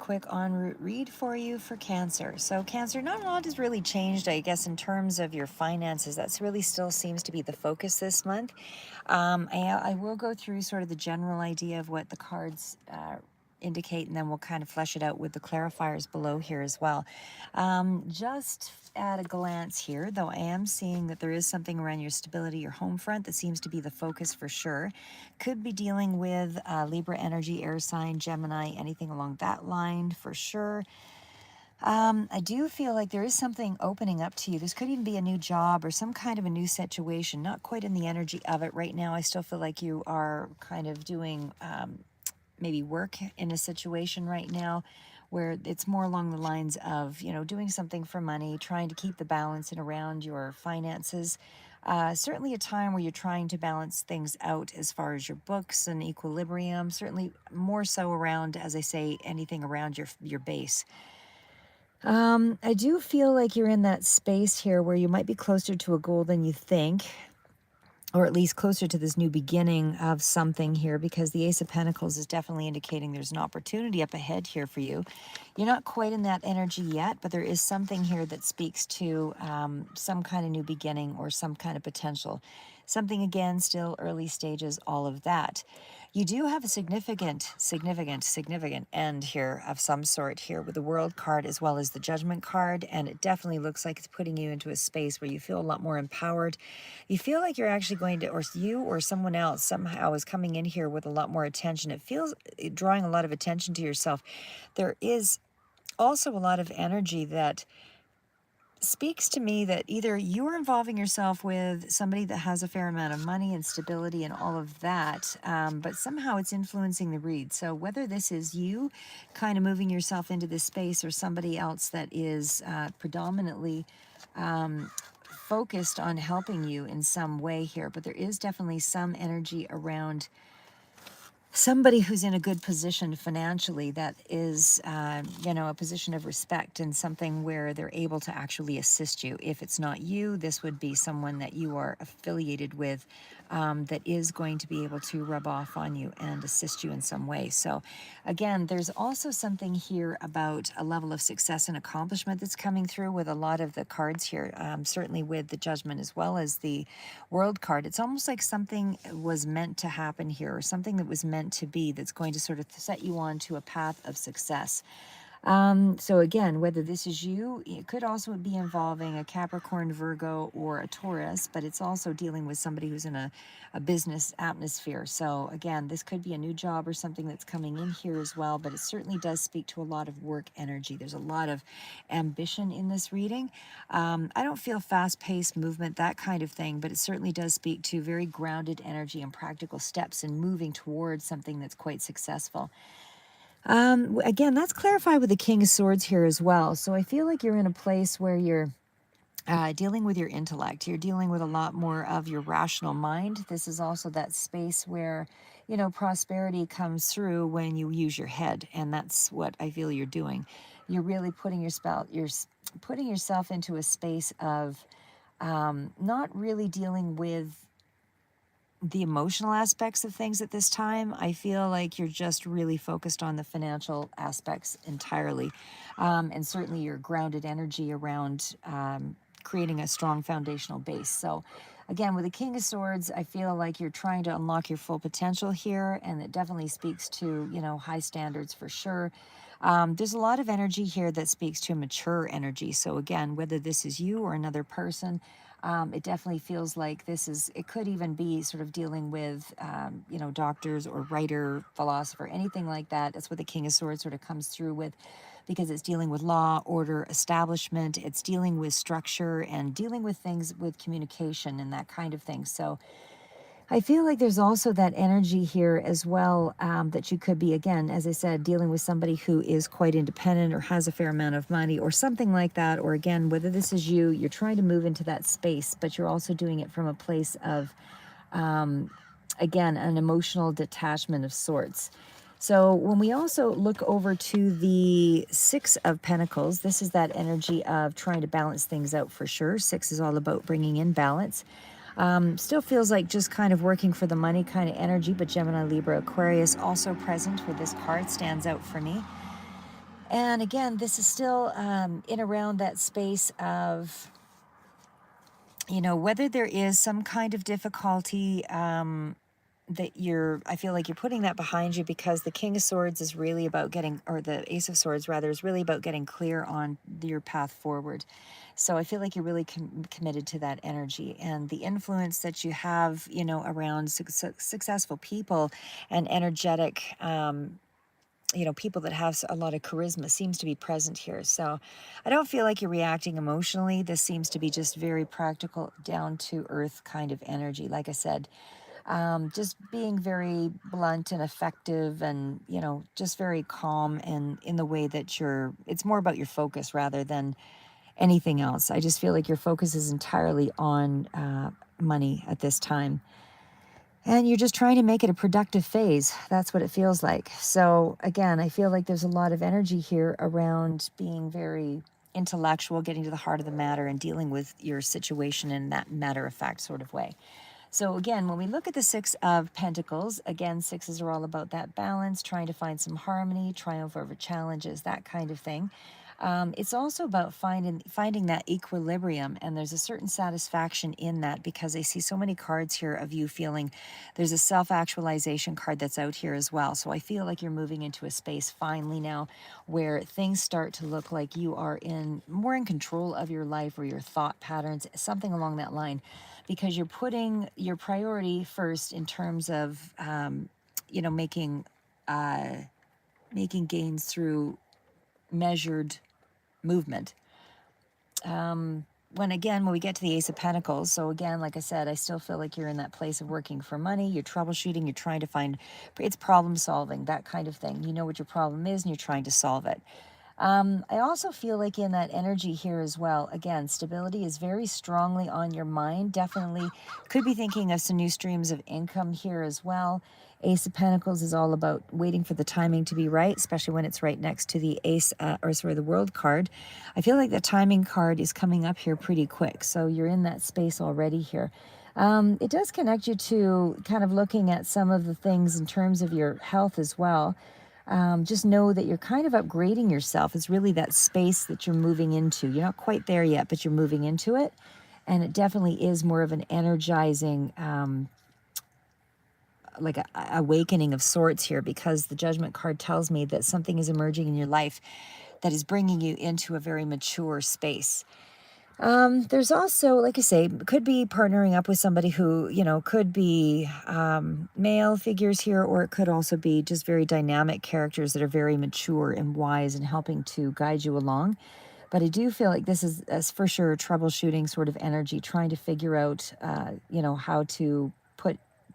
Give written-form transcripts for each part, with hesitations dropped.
quick en route read for you for Cancer. So Cancer, not a lot has really changed, I guess, in terms of your finances. That's really still seems to be the focus this month. I will go through sort of the general idea of what the cards indicate, and then we'll kind of flesh it out with the clarifiers below here as well. Just at a glance here, though, I am seeing that there is something around your stability, your home front, that seems to be the focus for sure. Could be dealing with Libra energy, air sign, Gemini, anything along that line for sure. I do feel like there is something opening up to you. This could even be a new job or some kind of a new situation. Not quite in the energy of it right now. I still feel like you are kind of doing maybe work in a situation right now where it's more along the lines of, doing something for money, trying to keep the balance in around your finances. Certainly a time where you're trying to balance things out as far as your books and equilibrium. Certainly more so around, as I say, anything around your base. I do feel like you're in that space here where you might be closer to a goal than you think, or at least closer to this new beginning of something here, because the Ace of Pentacles is definitely indicating there's an opportunity up ahead here for you. You're not quite in that energy yet, but there is something here that speaks to some kind of new beginning or some kind of potential. Something, again, still early stages, all of that. You do have a significant end here of some sort here with the World card as well as the Judgment card, and it definitely looks like it's putting you into a space where you feel a lot more empowered. You feel like you're actually going to, or you or someone else somehow is coming in here with a lot more attention. It feels drawing a lot of attention to yourself. There is also a lot of energy that speaks to me that either you are involving yourself with somebody that has a fair amount of money and stability and all of that, but somehow it's influencing the read. So whether this is you kind of moving yourself into this space or somebody else that is predominantly focused on helping you in some way here, but there is definitely some energy around somebody who's in a good position financially that is, a position of respect and something where they're able to actually assist you. If it's not you, this would be someone that you are affiliated with that is going to be able to rub off on you and assist you in some way. So again, there's also something here about a level of success and accomplishment that's coming through with a lot of the cards here, certainly with the Judgment as well as the World card. It's almost like something was meant to happen here, or something that was meant to be, that's going to sort of set you on to a path of success. So again, whether this is you, it could also be involving a Capricorn, Virgo, or a Taurus, but it's also dealing with somebody who's in a business atmosphere. So again, this could be a new job or something that's coming in here as well, but it certainly does speak to a lot of work energy. There's a lot of ambition in this reading. I don't feel fast-paced movement, that kind of thing, but it certainly does speak to very grounded energy and practical steps and moving towards something that's quite successful. Again, that's clarified with the King of Swords here as well. So I feel like you're in a place where you're dealing with your intellect. You're dealing with a lot more of your rational mind. This is also that space where, prosperity comes through when you use your head. And that's what I feel you're doing. You're really you're putting yourself into a space of not really dealing with the emotional aspects of things at this time. I feel like you're just really focused on the financial aspects entirely. And certainly your grounded energy around creating a strong foundational base. So again, with the King of Swords, I feel like you're trying to unlock your full potential here, and it definitely speaks to, high standards for sure. There's a lot of energy here that speaks to mature energy. So again, whether this is you or another person, it definitely feels like it could even be sort of dealing with, doctors or writer, philosopher, anything like that. That's what the King of Swords sort of comes through with, because it's dealing with law, order, establishment. It's dealing with structure and dealing with things with communication and that kind of thing. So I feel like there's also that energy here as well, that you could be, again, as I said, dealing with somebody who is quite independent or has a fair amount of money or something like that. Or again, whether this is you, you're trying to move into that space, but you're also doing it from a place of, again, an emotional detachment of sorts. So when we also look over to the Six of Pentacles, this is that energy of trying to balance things out for sure. Six is all about bringing in balance. Still feels like just kind of working for the money kind of energy, but Gemini, Libra, Aquarius also present with this card stands out for me. And again, this is still in around that space of, whether there is some kind of difficulty that I feel like you're putting that behind you, because the King of Swords is really about getting, or the Ace of Swords rather, is really about getting clear on your path forward. So I feel like you're really committed to that energy, and the influence that you have, around successful people and energetic, people that have a lot of charisma seems to be present here. So I don't feel like you're reacting emotionally. This seems to be just very practical, down to earth kind of energy. Like I said, just being very blunt and effective, and just very calm, and in the way that it's more about your focus rather than anything else. I just feel like your focus is entirely on money at this time, and you're just trying to make it a productive phase. That's what it feels like. So again, I feel like there's a lot of energy here around being very intellectual, getting to the heart of the matter, and dealing with your situation in that matter of fact sort of way. So again, when we look at the Six of Pentacles, again, sixes are all about that balance, trying to find some harmony, triumph over challenges, that kind of thing. It's also about finding that equilibrium, and there's a certain satisfaction in that, because I see so many cards here of you feeling there's a self-actualization card that's out here as well. So I feel like you're moving into a space finally now where things start to look like you are more in control of your life, or your thought patterns, something along that line, because you're putting your priority first in terms of making making gains through measured movement. When we get to the Ace of Pentacles, so again, like I said, I still feel like you're in that place of working for money. You're troubleshooting, you're trying to find, it's problem solving, that kind of thing. You know what your problem is and you're trying to solve it. I also feel like in that energy here as well, again, stability is very strongly on your mind. Definitely could be thinking of some new streams of income here as well. Ace of Pentacles is all about waiting for the timing to be right, especially when it's right next to the the World card. I feel like the timing card is coming up here pretty quick. So you're in that space already here. It does connect you to kind of looking at some of the things in terms of your health as well. Just know that you're kind of upgrading yourself. It's really that space that you're moving into. You're not quite there yet, but you're moving into it. And it definitely is more of an energizing, like a awakening of sorts here, because the Judgment card tells me that something is emerging in your life that is bringing you into a very mature space. There's also, like I say, could be partnering up with somebody who, could be male figures here, or it could also be just very dynamic characters that are very mature and wise and helping to guide you along. But I do feel like this is for sure troubleshooting sort of energy, trying to figure out, how to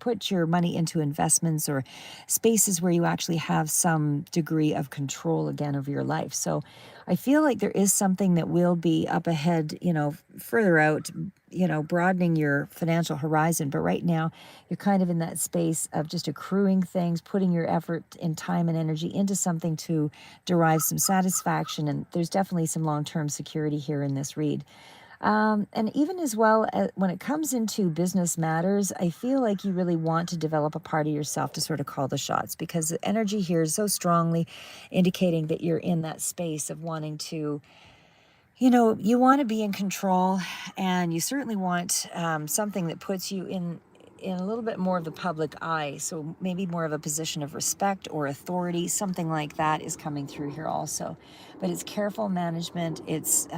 put your money into investments or spaces where you actually have some degree of control again of your life. So I feel like there is something that will be up ahead, further out, broadening your financial horizon. But right now, you're kind of in that space of just accruing things, putting your effort and time and energy into something to derive some satisfaction. And there's definitely some long-term security here in this read. And even as well, when it comes into business matters, I feel like you really want to develop a part of yourself to sort of call the shots, because the energy here is so strongly indicating that you're in that space of wanting to, you want to be in control, and you certainly want something that puts you in a little bit more of the public eye. So maybe more of a position of respect or authority, something like that is coming through here also. But it's careful management. It's,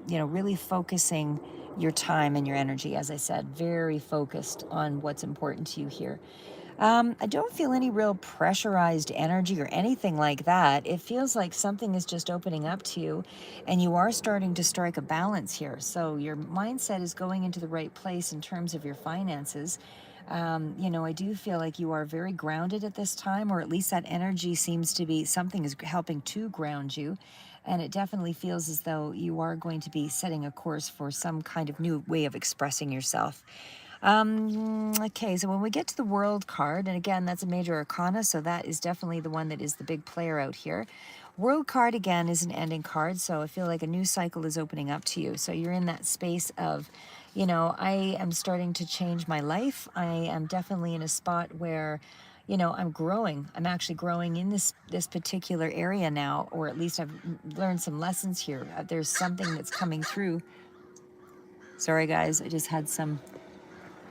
really focusing your time and your energy. As I said, very focused on what's important to you here. I don't feel any real pressurized energy or anything like that. It feels like something is just opening up to you, and you are starting to strike a balance here. So your mindset is going into the right place in terms of your finances. I do feel like you are very grounded at this time, or at least that energy seems to be something is helping to ground you. And it definitely feels as though you are going to be setting a course for some kind of new way of expressing yourself. Okay, so when we get to the World card, and again, that's a major arcana, so that is definitely the one that is the big player out here. World card, again, is an ending card, so I feel like a new cycle is opening up to you. So you're in that space of, I am starting to change my life. I am definitely in a spot where, I'm growing. I'm actually growing in this particular area now, or at least I've learned some lessons here. There's something that's coming through. Sorry, guys, I just had some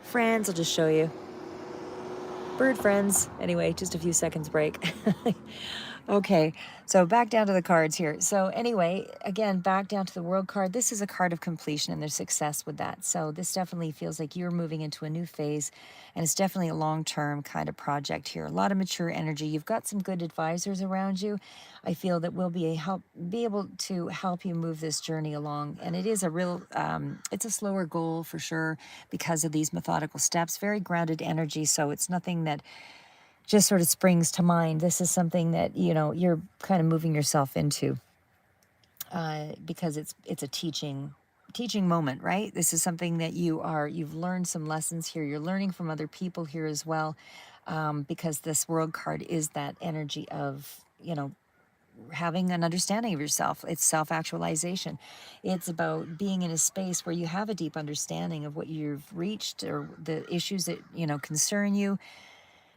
friends. I'll just show you. Bird friends. Anyway, just a few seconds break. Okay, so back down to the cards here. So anyway, again, back down to the world card. This is a card of completion and there's success with that. So this definitely feels like you're moving into a new phase, and it's definitely a long-term kind of project here. A lot of mature energy. You've got some good advisors around you. I feel that will be able to help you move this journey along. And it is a real, it's a slower goal for sure because of these methodical steps. Very grounded energy. So it's nothing that just sort of springs to mind. This is something that you're kind of moving yourself into, because it's a teaching moment, right? This is something that you've learned some lessons here. You're learning from other people here as well, because this world card is that energy of having an understanding of yourself. It's self-actualization. It's about being in a space where you have a deep understanding of what you've reached or the issues that concern you.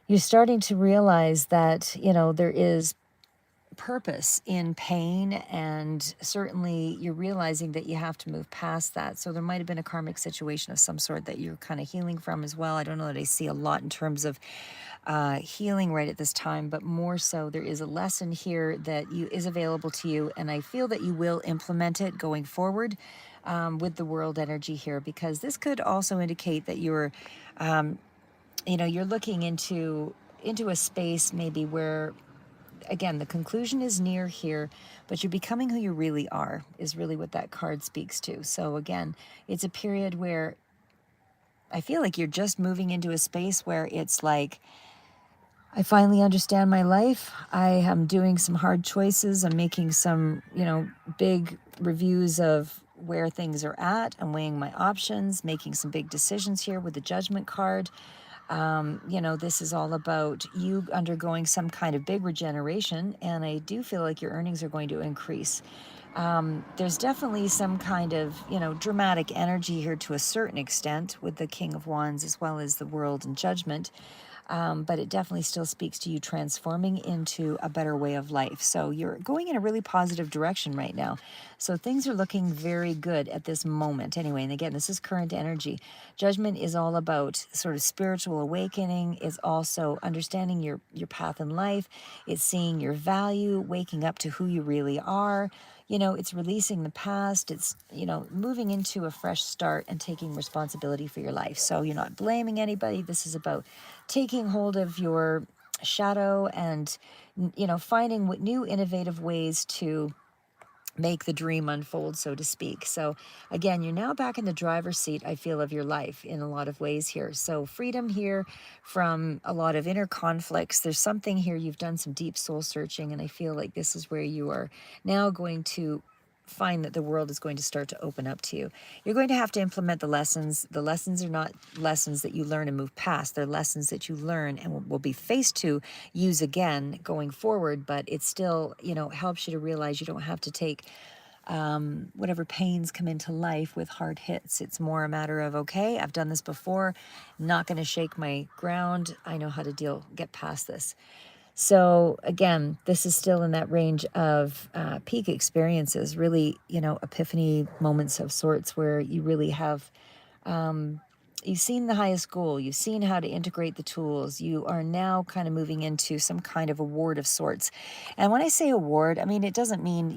You're starting to realize that, there is purpose in pain, and certainly you're realizing that you have to move past that. So there might have been a karmic situation of some sort that you're kind of healing from as well. I don't know that I see a lot in terms of healing right at this time, but more so there is a lesson here that is available to you, and I feel that you will implement it going forward, with the world energy here, because this could also indicate that you're looking into a space maybe where, again, the conclusion is near here, but you're becoming who you really are, is really what that card speaks to. So again, it's a period where I feel like you're just moving into a space where it's like, I finally understand my life. I am doing some hard choices. I'm making some, big reviews of where things are at. I'm weighing my options, making some big decisions here with the Judgment card. This is all about you undergoing some kind of big regeneration, and I do feel like your earnings are going to increase. There's definitely some kind of, dramatic energy here to a certain extent with the King of Wands as well as the World and Judgment. But it definitely still speaks to you transforming into a better way of life. So you're going in a really positive direction right now. So things are looking very good at this moment. Anyway, and again, this is current energy. Judgment is all about sort of spiritual awakening. It's also understanding your path in life. It's seeing your value, waking up to who you really are. It's releasing the past. It's, moving into a fresh start and taking responsibility for your life. So you're not blaming anybody. This is about taking hold of your shadow and, finding what new innovative ways to make the dream unfold, so to speak. So again, you're now back in the driver's seat, I feel, of your life in a lot of ways here. So freedom here from a lot of inner conflicts. There's something here, you've done some deep soul searching, and I feel like this is where you are now going to find that the world is going to start to open up to you. You're going to have to implement the lessons. The lessons are not lessons that you learn and move past. They're lessons that you learn and will be faced to use again going forward, but it still, helps you to realize you don't have to take whatever pains come into life with hard hits. It's more a matter of, okay, I've done this before, I'm not going to shake my ground. I know how to get past this. So again, this is still in that range of peak experiences, really, epiphany moments of sorts where you really have, you've seen the highest goal, you've seen how to integrate the tools, you are now kind of moving into some kind of award of sorts. And when I say award, I mean, it doesn't mean,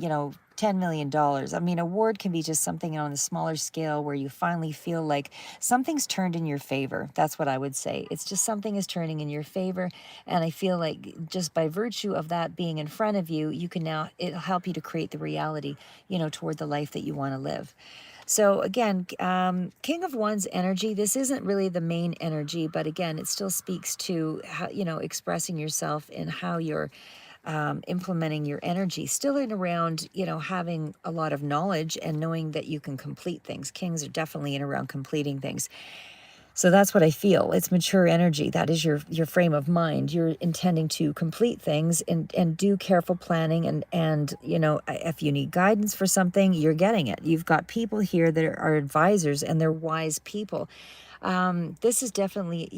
$10 million. I mean, award can be just something on a smaller scale where you finally feel like something's turned in your favor. That's what I would say. It's just something is turning in your favor. And I feel like just by virtue of that being in front of you, it'll help you to create the reality, toward the life that you want to live. So again, King of Wands energy, this isn't really the main energy, but again, it still speaks to how, expressing yourself and how you're implementing your energy, still in around, having a lot of knowledge and knowing that you can complete things. Kings are definitely in around completing things. So that's what I feel. It's mature energy. That is your frame of mind. You're intending to complete things and do careful planning, and if you need guidance for something, you're getting it. You've got people here that are advisors, and they're wise people. This is definitely,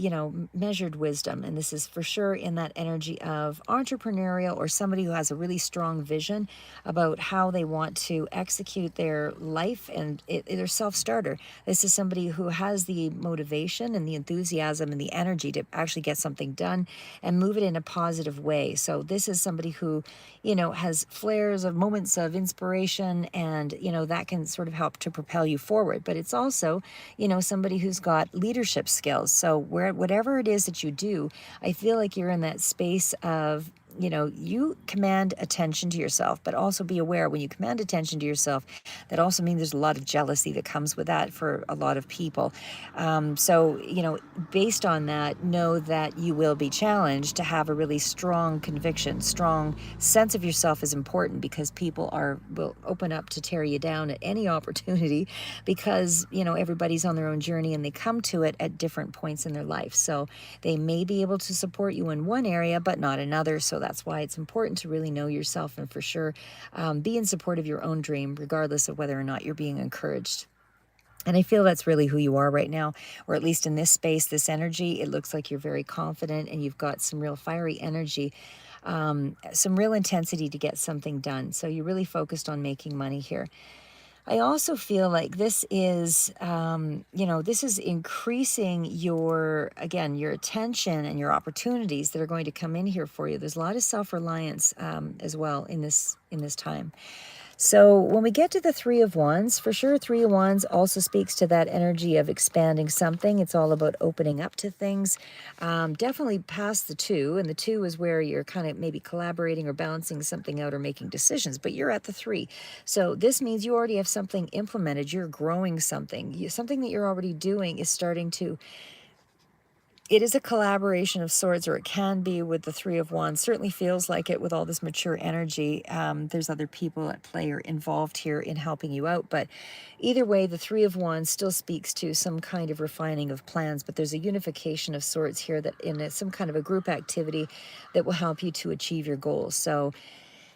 measured wisdom. And this is for sure in that energy of entrepreneurial or somebody who has a really strong vision about how they want to execute their life and their self starter. This is somebody who has the motivation and the enthusiasm and the energy to actually get something done and move it in a positive way. So this is somebody who, has flares of moments of inspiration, and, that can sort of help to propel you forward. But it's also, somebody who's got leadership skills. So whatever it is that you do, I feel like you're in that space of, you command attention to yourself, but also be aware when you command attention to yourself, that also means there's a lot of jealousy that comes with that for a lot of people. So, based on that, know that you will be challenged to have a really strong conviction, strong sense of yourself is important, because people will open up to tear you down at any opportunity, because, everybody's on their own journey and they come to it at different points in their life. So they may be able to support you in one area, but not another. So that's why it's important to really know yourself and for sure be in support of your own dream, regardless of whether or not you're being encouraged. And I feel that's really who you are right now, or at least in this space, this energy. It looks like you're very confident and you've got some real fiery energy, some real intensity to get something done. So you're really focused on making money here. I also feel like this is, this is increasing again, your attention and your opportunities that are going to come in here for you. There's a lot of self-reliance as well in this time. So when we get to the Three of Wands, for sure, Three of Wands also speaks to that energy of expanding something. It's all about opening up to things. Definitely past the Two, and the Two is where you're kind of maybe collaborating or balancing something out or making decisions, but you're at the Three. So this means you already have something implemented. You're growing something. Something that you're already doing is starting to, it is a collaboration of sorts, or it can be with the Three of Wands. Certainly feels like it with all this mature energy. There's other people at play or involved here in helping you out. But either way, the Three of Wands still speaks to some kind of refining of plans. But there's a unification of sorts here that in some kind of a group activity that will help you to achieve your goals. So,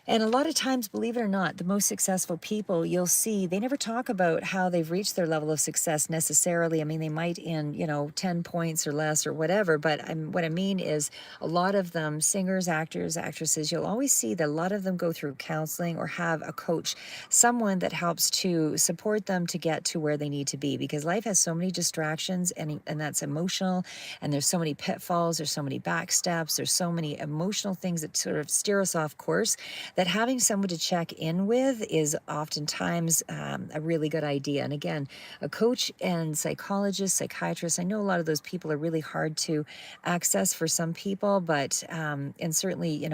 and a lot of times, believe it or not, the most successful people you'll see, they never talk about how they've reached their level of success necessarily. I mean, they might in, 10 points or less or whatever, but what I mean is a lot of them, singers, actors, actresses, you'll always see that a lot of them go through counseling or have a coach, someone that helps to support them to get to where they need to be, because life has so many distractions, and that's emotional, and there's so many pitfalls, there's so many backsteps, there's so many emotional things that sort of steer us off course, that having someone to check in with is oftentimes a really good idea. And again, a coach and psychologist, psychiatrist, I know a lot of those people are really hard to access for some people, but, and certainly,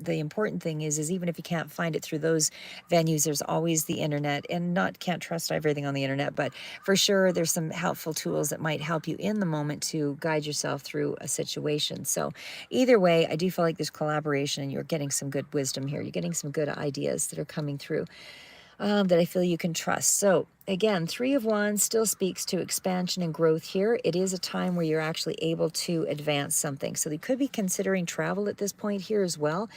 the important thing is even if you can't find it through those venues, there's always the internet, and not can't trust everything on the internet, but for sure there's some helpful tools that might help you in the moment to guide yourself through a situation. So either way, I do feel like there's collaboration and you're getting some good wisdom here. You're getting some good ideas that are coming through that I feel you can trust. So again, Three of Wands still speaks to expansion and growth here. It is a time where you're actually able to advance something. So you could be considering travel at this point here as well.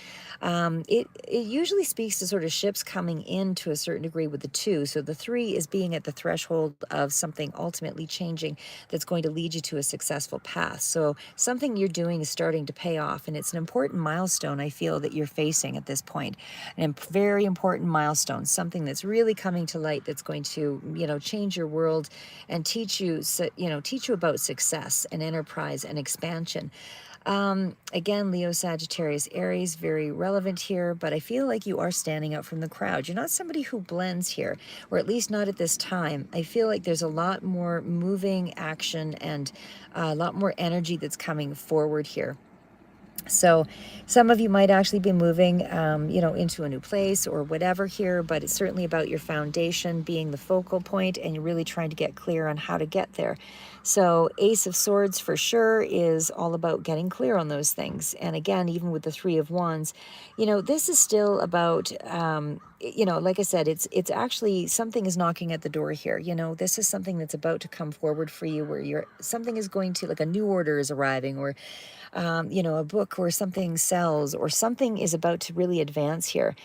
It usually speaks to sort of ships coming in to a certain degree with the Two. So the Three is being at the threshold of something ultimately changing that's going to lead you to a successful path. So something you're doing is starting to pay off, and it's an important milestone I feel that you're facing at this point. A very important milestone, something that's really coming to light, that's going to, change your world and teach you about success and enterprise and expansion. Again, Leo, Sagittarius, Aries, very relevant here, but I feel like you are standing out from the crowd. You're not somebody who blends here, or at least not at this time. I feel like there's a lot more moving action and a lot more energy that's coming forward here. So some of you might actually be moving, into a new place or whatever here, but it's certainly about your foundation being the focal point, and you're really trying to get clear on how to get there. So Ace of Swords for sure is all about getting clear on those things. And again, even with the Three of Wands, this is still about, like I said, it's actually something is knocking at the door here. This is something that's about to come forward for you, where something is going to, like a new order is arriving, or a book or something sells, or something is about to really advance here.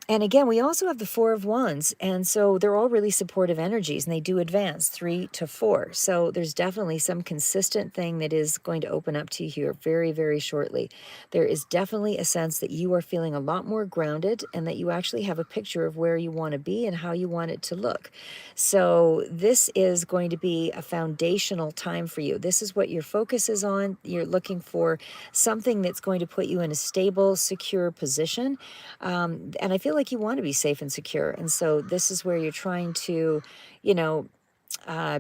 And again, we also have the Four of Wands. And so they're all really supportive energies and they do advance 3 to 4. So there's definitely some consistent thing that is going to open up to you here very, very shortly. There is definitely a sense that you are feeling a lot more grounded and that you actually have a picture of where you want to be and how you want it to look. So this is going to be a foundational time for you. This is what your focus is on. You're looking for something that's going to put you in a stable, secure position. And I feel like you want to be safe and secure. And so this is where you're trying to, you know,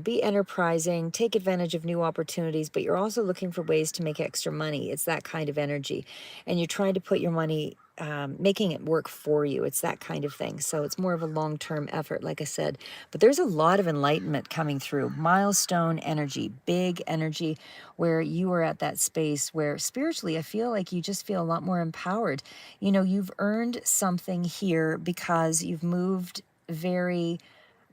be enterprising, take advantage of new opportunities, but you're also looking for ways to make extra money. It's that kind of energy. And you're trying to put your money, making it work for you. It's that kind of thing. So it's more of a long term effort, like I said. But there's a lot of enlightenment coming through, milestone energy, big energy, where you are at that space where spiritually, I feel like you just feel a lot more empowered. You've earned something here because you've moved very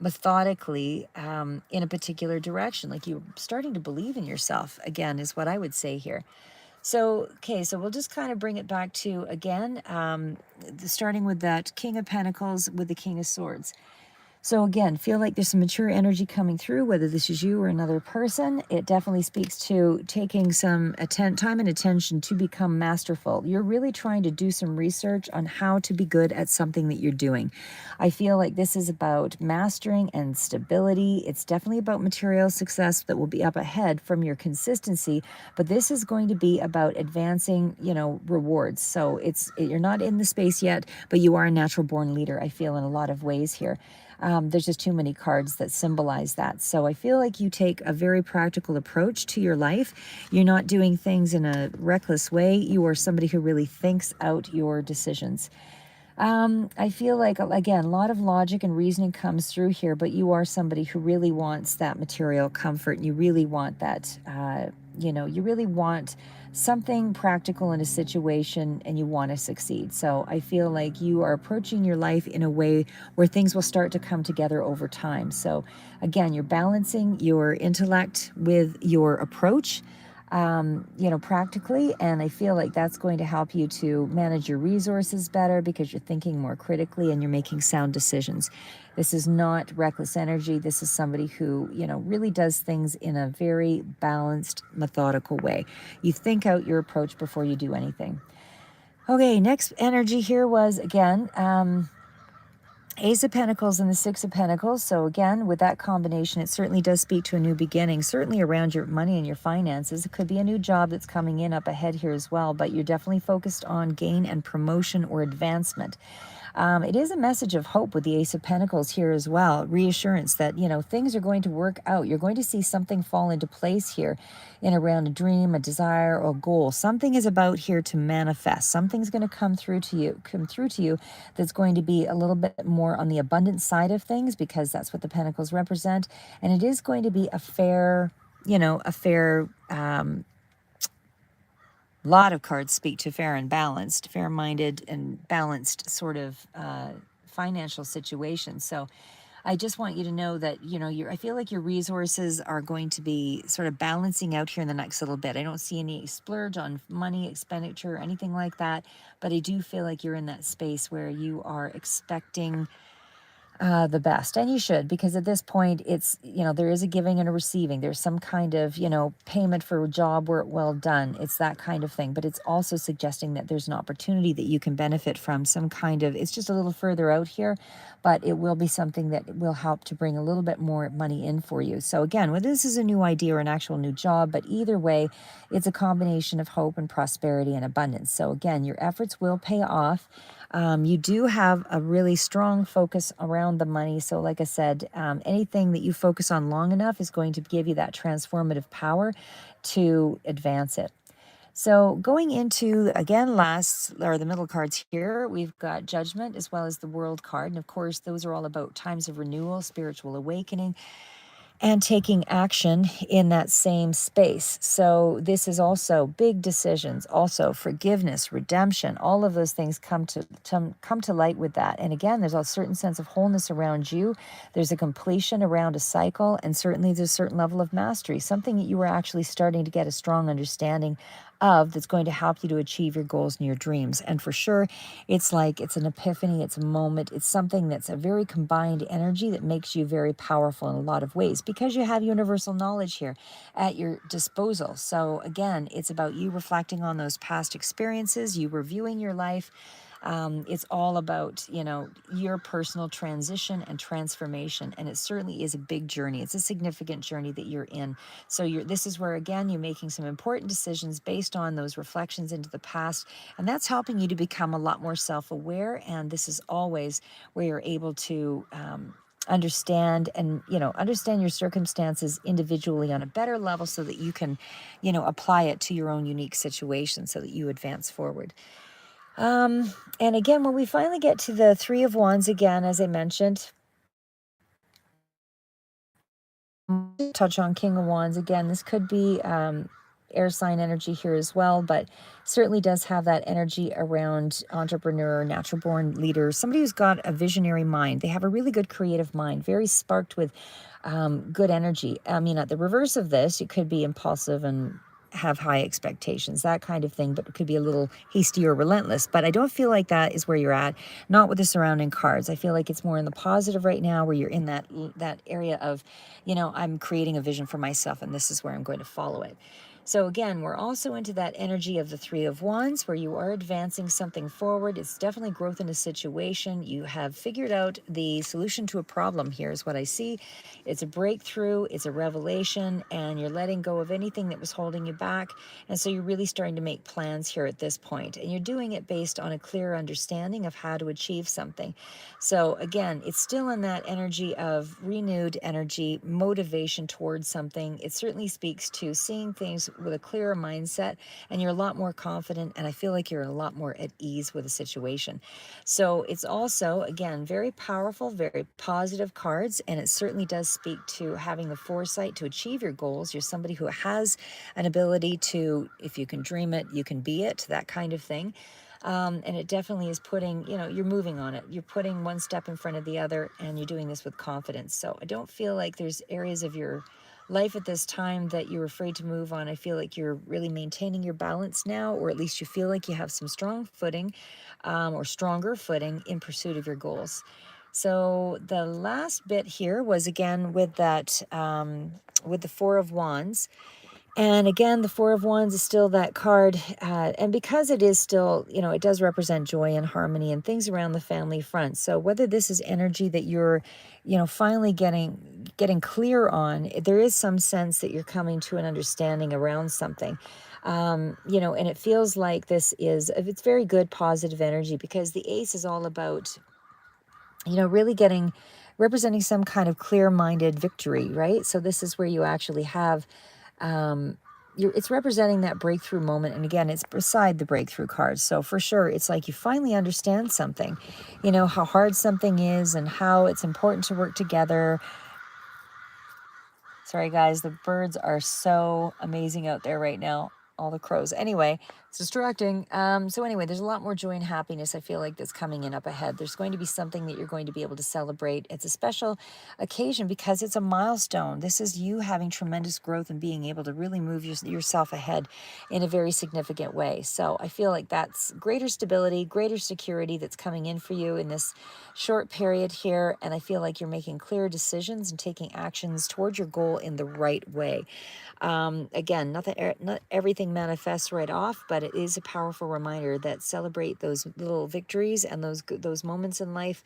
methodically in a particular direction. Like you're starting to believe in yourself again, is what I would say here. So, okay, so we'll just kind of bring it back to again, starting with that King of Pentacles with the King of Swords. So again, feel like there's some mature energy coming through, whether this is you or another person. It definitely speaks to taking some time and attention to become masterful. You're really trying to do some research on how to be good at something that you're doing. I feel like this is about mastering and stability. It's definitely about material success that will be up ahead from your consistency, but this is going to be about advancing, rewards. So you're not in the space yet, but you are a natural born leader, I feel, in a lot of ways here. There's just too many cards that symbolize that. So I feel like you take a very practical approach to your life. You're not doing things in a reckless way. You are somebody who really thinks out your decisions. I feel like, again, a lot of logic and reasoning comes through here, but you are somebody who really wants that material comfort. And you really want that, you really want something practical in a situation and you want to succeed. So I feel like you are approaching your life in a way where things will start to come together over time. So again, you're balancing your intellect with your approach, practically. And I feel like that's going to help you to manage your resources better because you're thinking more critically and you're making sound decisions. This is not reckless energy. This is somebody who, really does things in a very balanced, methodical way. You think out your approach before you do anything. Okay, next energy here was, again, Ace of Pentacles and the Six of Pentacles. So again, with that combination, it certainly does speak to a new beginning, certainly around your money and your finances. It could be a new job that's coming in up ahead here as well, but you're definitely focused on gain and promotion or advancement. It is a message of hope with the Ace of Pentacles here as well. Reassurance that, things are going to work out. You're going to see something fall into place here in around a dream, a desire, or a goal. Something is about here to manifest. Something's going to come through to you that's going to be a little bit more on the abundant side of things because that's what the Pentacles represent. And it is going to be a fair, lot of cards speak to fair and balanced, fair-minded and balanced sort of financial situation. So I just want you to know that, I feel like your resources are going to be sort of balancing out here in the next little bit. I don't see any splurge on money, expenditure, or anything like that. But I do feel like you're in that space where you are expecting the best. And you should, because at this point, it's, there is a giving and a receiving. There's some kind of, payment for a job work well done. It's that kind of thing. But it's also suggesting that there's an opportunity that you can benefit from, some kind of, it's just a little further out here, but it will be something that will help to bring a little bit more money in for you. So again, whether this is a new idea or an actual new job, but either way, it's a combination of hope and prosperity and abundance. So again, your efforts will pay off. You do have a really strong focus around the money. So like I said, anything that you focus on long enough is going to give you that transformative power to advance it. So going into, again, the middle cards here, we've got Judgment as well as the World card. And of course, those are all about times of renewal, spiritual awakening, and taking action in that same space. So this is also big decisions, also forgiveness, redemption, all of those things come to light with that. And again, there's a certain sense of wholeness around you. There's a completion around a cycle, and certainly there's a certain level of mastery, something that you were actually starting to get a strong understanding of that's going to help you to achieve your goals and your dreams. And for sure, it's like it's an epiphany, it's a moment, it's something that's a very combined energy that makes you very powerful in a lot of ways because you have universal knowledge here at your disposal. So, again, it's about you reflecting on those past experiences, you reviewing your life. It's all about, your personal transition and transformation. And it certainly is a big journey. It's a significant journey that you're in. So this is where, again, you're making some important decisions based on those reflections into the past. And that's helping you to become a lot more self-aware. And this is always where you're able to, understand and understand your circumstances individually on a better level so that you can apply it to your own unique situation so that you advance forward. And again, when we finally get to the Three of Wands, again, as I mentioned, touch on King of Wands again. This could be air sign energy here as well, but certainly does have that energy around entrepreneur, natural born leader, somebody who's got a visionary mind. They have a really good creative mind, very sparked with good energy. I mean, at the reverse of this, it could be impulsive and have high expectations, that kind of thing, but it could be a little hasty or relentless. But I don't feel like that is where you're at, not with the surrounding cards. I feel like it's more in the positive right now, where you're in that area of, I'm creating a vision for myself and this is where I'm going to follow it. So again, we're also into that energy of the Three of Wands where you are advancing something forward. It's definitely growth in a situation. You have figured out the solution to a problem here is what I see. It's a breakthrough, it's a revelation, and you're letting go of anything that was holding you back. And so you're really starting to make plans here at this point. And you're doing it based on a clear understanding of how to achieve something. So again, it's still in that energy of renewed energy, motivation towards something. It certainly speaks to seeing things with a clearer mindset, and you're a lot more confident, and I feel like you're a lot more at ease with a situation. So it's also, again, very powerful, very positive cards, and it certainly does speak to having the foresight to achieve your goals. You're somebody who has an ability to, if you can dream it, you can be it, that kind of thing. And it definitely is putting, you're moving on it. You're putting one step in front of the other, and you're doing this with confidence. So I don't feel like there's areas of your life at this time that you're afraid to move on. I feel like you're really maintaining your balance now, or at least you feel like you have some strong footing or stronger footing in pursuit of your goals. So the last bit here was again with that, with the Four of Wands. And again, the Four of Wands is still that card. And because it is still, it does represent joy and harmony and things around the family front. So whether this is energy that you're, finally getting clear on, there is some sense that you're coming to an understanding around something. And it feels like it's very good, positive energy because the Ace is all about, really representing some kind of clear-minded victory, right? So this is where you actually have it's representing that breakthrough moment. And again, it's beside the breakthrough cards. So for sure, it's like you finally understand something, how hard something is and how it's important to work together. Sorry, guys, the birds are so amazing out there right now. All the crows. Anyway, it's distracting. So anyway, there's a lot more joy and happiness I feel like that's coming in up ahead. There's going to be something that you're going to be able to celebrate. It's a special occasion because it's a milestone. This is you having tremendous growth and being able to really move yourself ahead in a very significant way. So I feel like that's greater stability, greater security that's coming in for you in this short period here. And I feel like you're making clear decisions and taking actions towards your goal in the right way. Again, not everything manifests right off, but it is a powerful reminder that celebrate those little victories and those moments in life,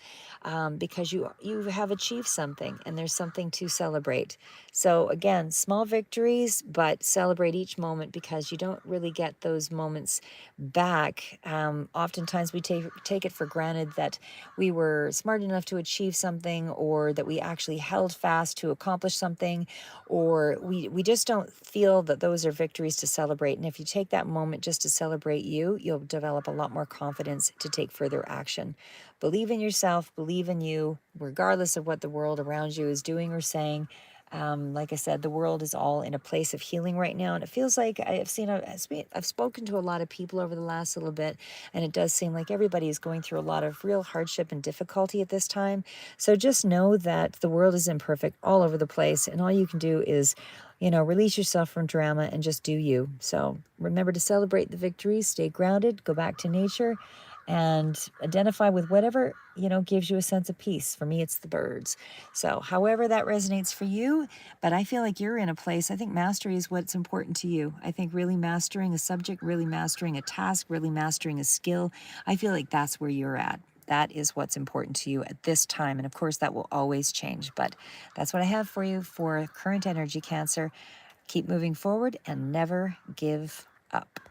because you have achieved something and there's something to celebrate. So again, small victories, but celebrate each moment because you don't really get those moments back. Oftentimes we take it for granted that we were smart enough to achieve something, or that we actually held fast to accomplish something, or we just don't feel that those are victories to celebrate. And if you take that moment just to celebrate you'll develop a lot more confidence to take further action. Believe in yourself, believe in you, regardless of what the world around you is doing or saying. Like I said, the world is all in a place of healing right now, and it feels like I've spoken to a lot of people over the last little bit, and it does seem like everybody is going through a lot of real hardship and difficulty at this time. So just know that the world is imperfect all over the place, and all you can do is, release yourself from drama and just do you. So remember to celebrate the victories, stay grounded, go back to nature, and identify with whatever, gives you a sense of peace. For me, it's the birds. So however that resonates for you, but I feel like you're in a place, I think mastery is what's important to you. I think really mastering a subject, really mastering a task, really mastering a skill, I feel like that's where you're at. That is what's important to you at this time. And of course, that will always change. But that's what I have for you for current energy, Cancer. Keep moving forward and never give up.